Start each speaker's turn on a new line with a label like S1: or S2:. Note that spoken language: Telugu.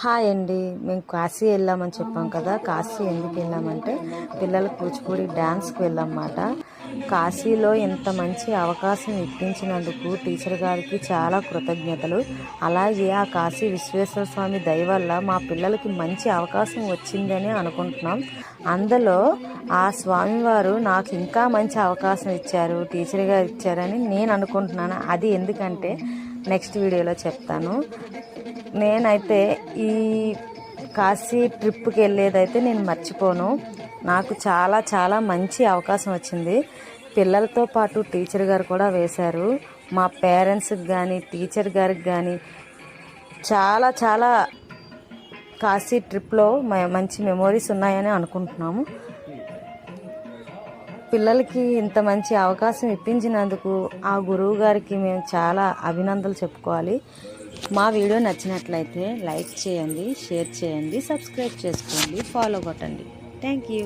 S1: హాయ్ అండి, మేము కాశీ వెళ్ళామని చెప్పాం కదా. కాశీ ఎందుకు వెళ్ళామంటే పిల్లల కూచిపూడి డ్యాన్స్కి వెళ్ళామన్నమాట. కాశీలో ఇంత మంచి అవకాశం ఇప్పించినందుకు టీచర్ గారికి చాలా కృతజ్ఞతలు. అలాగే ఆ కాశీ విశ్వేశ్వర స్వామి దయ వల్ల మా పిల్లలకి మంచి అవకాశం వచ్చిందని అనుకుంటున్నాం. అందులో ఆ స్వామివారు నాకు ఇంకా మంచి అవకాశం ఇచ్చారు, టీచర్ గారు ఇచ్చారని నేను అనుకుంటున్నాను. అది ఎందుకంటే నెక్స్ట్ వీడియోలో చెప్తాను. నేనైతే ఈ కాశీ ట్రిప్కి వెళ్ళేదైతే నేను మర్చిపోను. నాకు చాలా చాలా మంచి అవకాశం వచ్చింది. పిల్లలతో పాటు టీచర్ గారు కూడా వేశారు. మా పేరెంట్స్కి కానీ టీచర్ గారికి కానీ చాలా చాలా కాశీ ట్రిప్లో మంచి మెమోరీస్ ఉన్నాయని అనుకుంటున్నాము. పిల్లలకి ఇంత మంచి అవకాశం ఇప్పించినందుకు ఆ గురువు గారికి మేము చాలా అభినందనలు చెప్పుకోవాలి. మా వీడియో నచ్చినట్లయితే లైక్ చేయండి, షేర్ చేయండి, సబ్స్క్రైబ్ చేసుకోండి, ఫాలో కొట్టండి. Thank you.